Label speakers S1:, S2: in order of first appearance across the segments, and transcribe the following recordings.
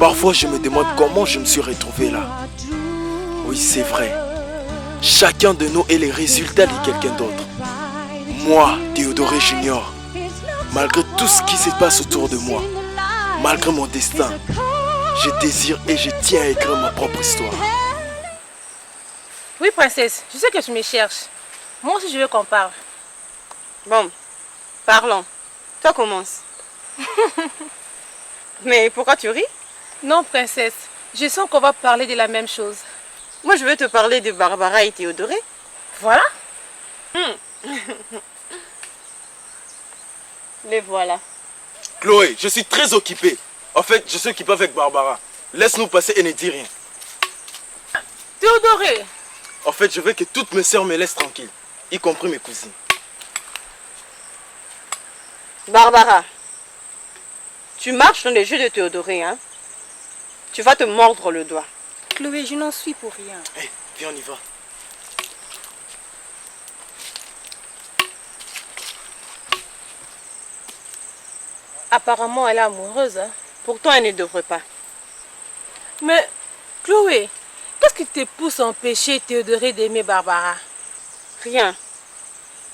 S1: Parfois, je me demande comment je me suis retrouvé là. Oui, c'est vrai. Chacun de nous est le résultat de quelqu'un d'autre. Moi, Théodoré Junior, malgré tout ce qui se passe autour de moi, malgré mon destin, je désire et je tiens à écrire ma propre histoire.
S2: Oui, princesse, je sais que tu me cherches. Moi aussi, je veux qu'on parle.
S3: Bon, parlons. Toi, commence. Mais pourquoi tu ris?
S2: Non, princesse, je sens qu'on va parler de la même chose.
S3: Moi, je veux te parler de Barbara et Théodoré.
S2: Voilà.
S3: Les voilà.
S1: Chloé, je suis très occupé. En fait, je suis occupé avec Barbara. Laisse-nous passer et ne dis rien.
S2: Théodoré.
S1: En fait, je veux que toutes mes sœurs me laissent tranquille, y compris mes cousines.
S3: Barbara, tu marches dans les jeux de Théodoré, hein? Tu vas te mordre le doigt.
S2: Chloé, je n'en suis pour rien.
S1: Hey, viens, on y va.
S2: Apparemment, elle est amoureuse. Hein?
S3: Pourtant, elle ne devrait pas.
S2: Mais, Chloé, qu'est-ce qui te pousse à empêcher Théodoré d'aimer Barbara?
S3: Rien.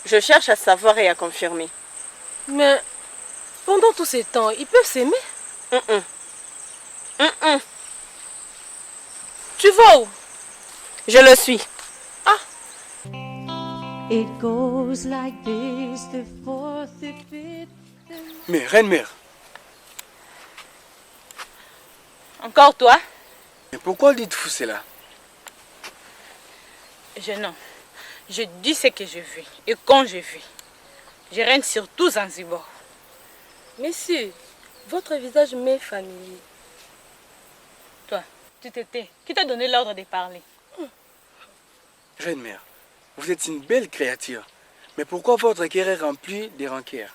S3: Je cherche à savoir et à confirmer.
S2: Mais, pendant tous ces temps, ils peuvent s'aimer? Tu vas où?
S3: Je le suis.
S2: Ah!
S4: It goes like this, the fourth, the fifth.
S1: Mais, reine-mère,
S2: Encore toi?
S1: mais pourquoi dites-vous cela?
S2: Non. Je dis ce que je vis et quand je vis. Je règne surtout Zanzibar. Monsieur, votre visage m'est familier. Toi, tu t'étais. Qui t'a donné l'ordre de parler?
S1: Reine-mère, vous êtes une belle créature. Mais pourquoi votre cœur est rempli de rancœur?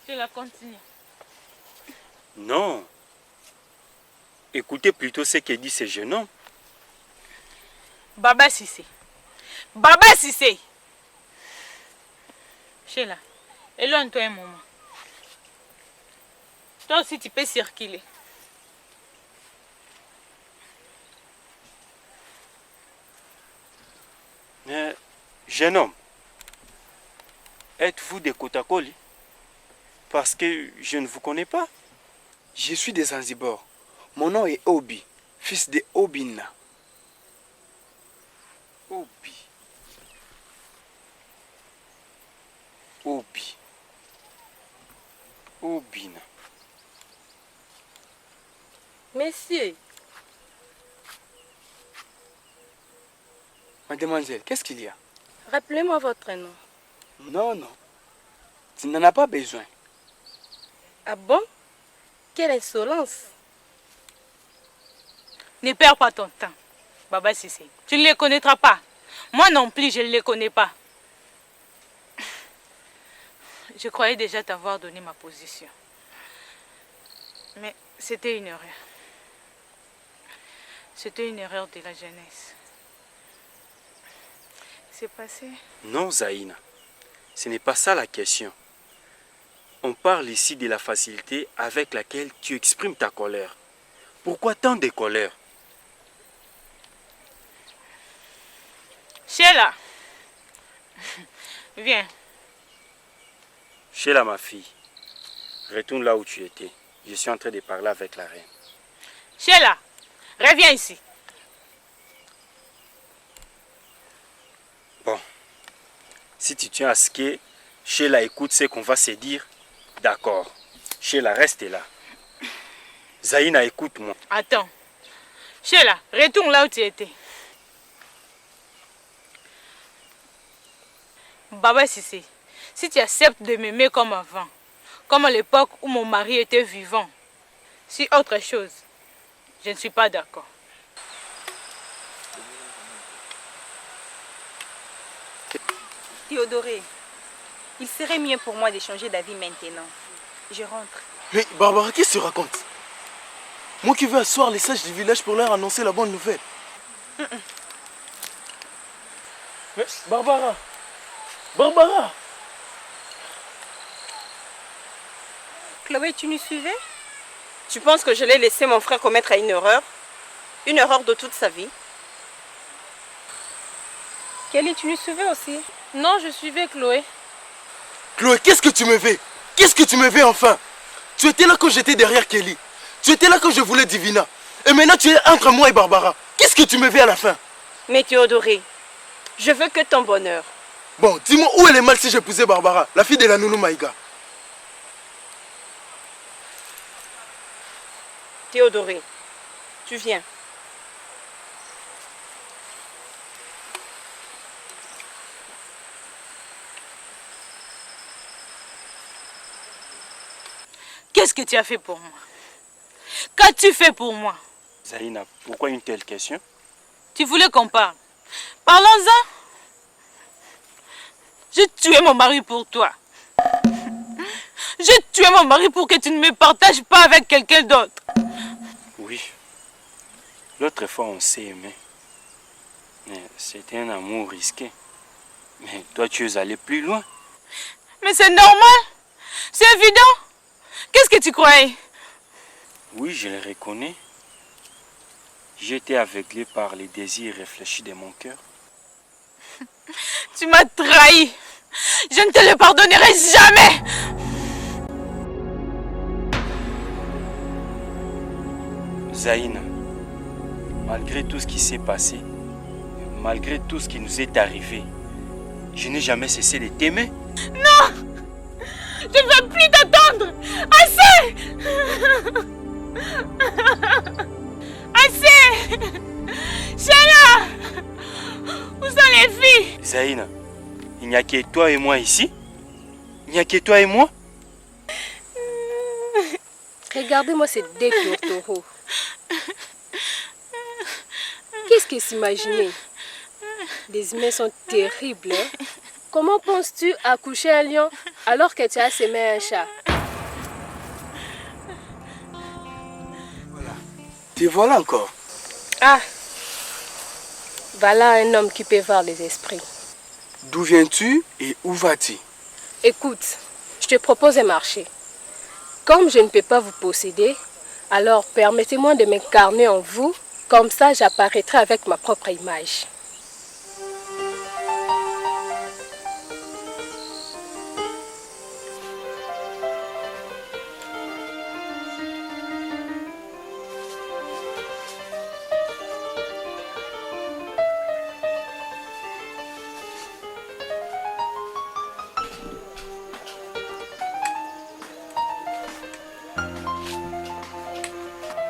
S2: Je la continue.
S5: Non. Écoutez plutôt ce que dit ce jeune homme.
S2: Baba Sissé. Baba Sissé. Sheila, éloigne-toi un moment. Toi aussi, tu peux circuler.
S5: Mais, jeune homme, êtes-vous de Kotakoli? Parce que je ne vous connais pas.
S1: Je suis de Zanzibar. Mon nom est Obi, fils de Obina.
S5: Obi. Obi. Obina.
S2: Monsieur,
S1: Mademoiselle, qu'est-ce qu'il y a?
S2: rappelez-moi votre nom.
S1: Non, non. Tu n'en as pas besoin.
S2: Ah bon? Quelle insolence! Ne perds pas ton temps, Baba Sissé. Tu ne les connaîtras pas. Moi non plus, je ne les connais pas. Je croyais déjà t'avoir donné ma position. Mais c'était une erreur. C'était une erreur de la jeunesse. C'est passé.
S5: Non, Zaïna. Ce n'est pas ça la question. On parle ici de la facilité avec laquelle tu exprimes ta colère. Pourquoi tant de colère?
S2: Sheila, viens.
S5: Sheila, ma fille, retourne là où tu étais. Je suis en train de parler avec la reine.
S2: Sheila, reviens ici.
S5: Bon, si tu tiens à ce que Sheila écoute ce qu'on va se dire, d'accord. Sheila, reste là. Zaïna, écoute-moi.
S2: Attends. Sheila, retourne là où tu étais. Baba Sissé, si tu acceptes de m'aimer comme avant, comme à l'époque où mon mari était vivant, si autre chose, je ne suis pas d'accord.
S6: Théodoré, il serait mieux pour moi de changer d'avis maintenant. Je rentre.
S1: Mais Barbara, qu'est-ce que tu racontes? Moi qui veux asseoir les sages du village pour leur annoncer la bonne nouvelle. Mais Barbara! Barbara!
S6: Chloé, tu nous suivais?
S3: Tu penses que je l'ai laissé mon frère commettre une erreur? Une erreur de toute sa vie?
S6: Kelly, tu nous suivais aussi?
S2: Non, je suivais Chloé.
S1: Chloé, qu'est-ce que tu me veux? Qu'est-ce que tu me veux enfin? Tu étais là quand j'étais derrière Kelly. Tu étais là quand je voulais Divina. Et maintenant tu es entre moi et Barbara. Qu'est-ce que tu me veux à la fin?
S3: Mais Théodoré, je veux que ton bonheur.
S1: Bon, dis-moi où elle est mal si j'épousais Barbara, la fille de la nounou Maïga.
S3: Théodoré, tu viens.
S2: Qu'est-ce que tu as fait pour moi? Qu'as-tu fait pour moi?
S5: Zaïna, pourquoi une telle question?
S2: Tu voulais qu'on parle. Parlons-en. J'ai tué mon mari pour toi. J'ai tué mon mari pour que tu ne me partages pas avec quelqu'un d'autre.
S5: Oui. L'autre fois, on s'est aimé. Mais c'était un amour risqué. Mais toi, tu es allé plus loin.
S2: Mais c'est normal. C'est évident. Qu'est-ce que tu croyais?
S5: Oui, je le reconnais. J'ai été aveuglé par les désirs réfléchis de mon cœur.
S2: Tu m'as trahi. Je ne te le pardonnerai jamais.
S5: Zaïna, malgré tout ce qui s'est passé, malgré tout ce qui nous est arrivé, je n'ai jamais cessé de t'aimer.
S2: Non! Je ne veux plus t'attendre! Assez! Assez! Sheila! Où sont les filles?
S5: Zaïna, il n'y a que toi et moi ici? Il n'y a que toi et moi?
S7: Regardez-moi ces deux taureaux. Qu'est-ce qu'ils s'imaginaient? Les humains sont terribles. Hein? Comment penses-tu accoucher un lion alors que tu as semé un chat?
S1: Te voilà encore.
S7: Ah! Voilà un homme qui peut voir les esprits.
S1: D'où viens-tu et où vas-tu?
S7: Écoute, je te propose un marché. Comme je ne peux pas vous posséder, alors permettez-moi de m'incarner en vous, comme ça j'apparaîtrai avec ma propre image.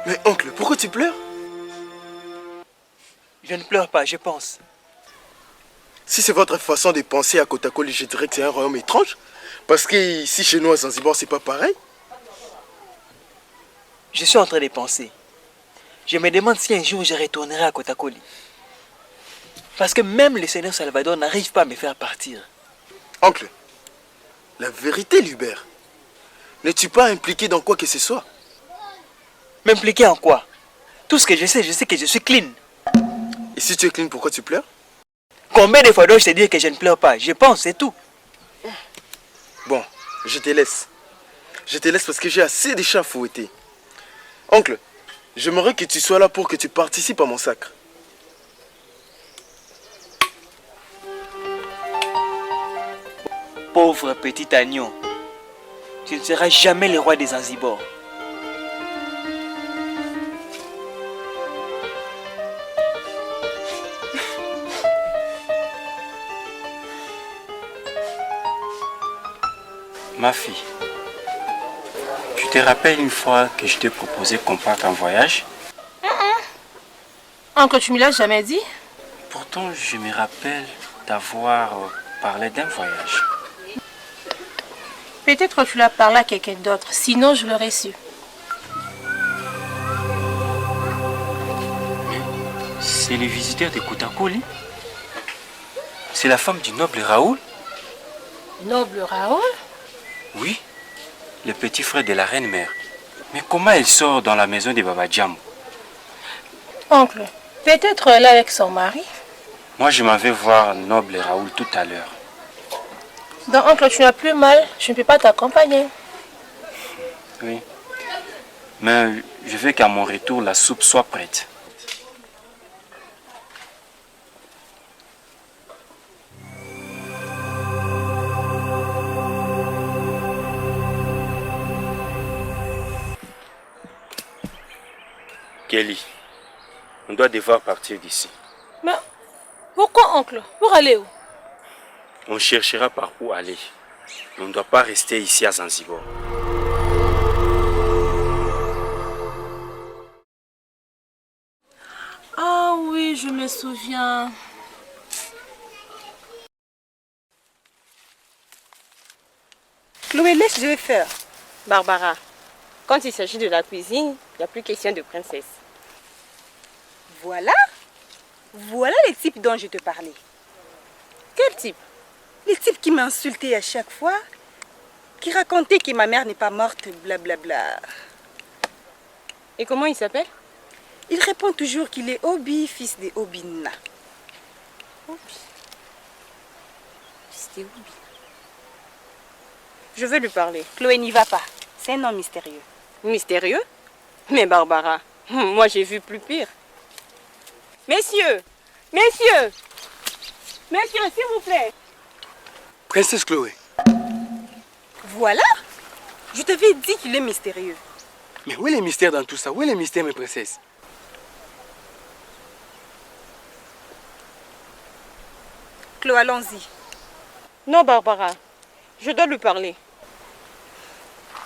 S1: Mais oncle, pourquoi tu pleures?
S8: Je ne pleure pas, je pense.
S1: Si c'est votre façon de penser à Kotakoli, je dirais que c'est un royaume étrange. Parce que ici, chez nous, à Zanzibar, c'est pas pareil.
S8: Je suis en train de penser. Je me demande si un jour je retournerai à Kotakoli. Parce que même le Seigneur Salvador n'arrive pas à me faire partir.
S1: Oncle, la vérité libère. N'es-tu pas impliqué dans quoi que ce soit?
S8: M'impliquer en quoi? Tout ce que je sais que je suis clean.
S1: Et si tu es clean, pourquoi tu pleures?
S8: Combien de fois dois-je te dire que je ne pleure pas? Je pense, c'est tout.
S1: Bon, je te laisse. Je te laisse parce que j'ai assez de chats à fouetter. Oncle, j'aimerais que tu sois là pour que tu participes à mon sacre.
S8: Pauvre petit agneau. Tu ne seras jamais le roi des Zanzibar.
S5: Ma fille, tu te rappelles une fois que je t'ai proposé qu'on parte en voyage?
S2: Oncle, tu me l'as jamais dit?
S5: Pourtant, je me rappelle d'avoir parlé d'un voyage.
S2: Peut-être que tu l'as parlé à quelqu'un d'autre, sinon je l'aurais su.
S5: C'est le visiteur de Kotakoli. C'est la femme du noble Raoul.
S2: Noble Raoul?
S5: Oui, le petit frère de la reine-mère. Mais comment elle sort dans la maison de Baba Djambo?
S2: Oncle, peut-être elle est avec son mari.
S5: Moi, je m'en vais voir noble Raoul tout à l'heure.
S2: Donc, oncle, tu n'as plus mal, je ne peux pas t'accompagner.
S5: Oui. Mais je veux qu'à mon retour, la soupe soit prête. Kelly, on doit devoir partir d'ici.
S2: Mais pourquoi, oncle? Pour aller où?
S5: On cherchera par où aller. On ne doit pas rester ici à Zanzibar.
S2: Ah oui, je me souviens.
S3: Chloé, laisse, je vais faire. Barbara, quand il s'agit de la cuisine, il n'y a plus question de princesse.
S6: Voilà. Voilà les types dont je te parlais.
S3: Quel type?
S6: Les types qui m'insultaient à chaque fois, qui racontaient que ma mère n'est pas morte, blablabla.
S3: Et comment il s'appelle?
S6: Il répond toujours qu'il est Obi, fils de Obina.
S3: Obi. C'était Obi. Je veux lui parler.
S6: Chloé, n'y va pas. C'est un homme mystérieux.
S3: Mystérieux? Mais Barbara, moi j'ai vu plus pire. Messieurs! Messieurs! Messieurs, s'il vous plaît!
S1: Princesse Chloé.
S6: Voilà. Je t'avais dit qu'il est mystérieux.
S1: Mais où est les mystères dans tout ça? Où est les mystères, mes princesses?
S6: Chloé, allons-y.
S3: Non, Barbara, je dois lui parler.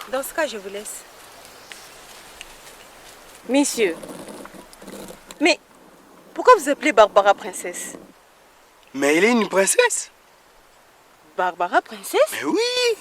S6: Dans ce cas, je vous laisse.
S3: Messieurs, mais pourquoi vous appelez Barbara princesse?
S1: Mais elle est une princesse.
S3: Barbara princesse?
S1: Mais oui.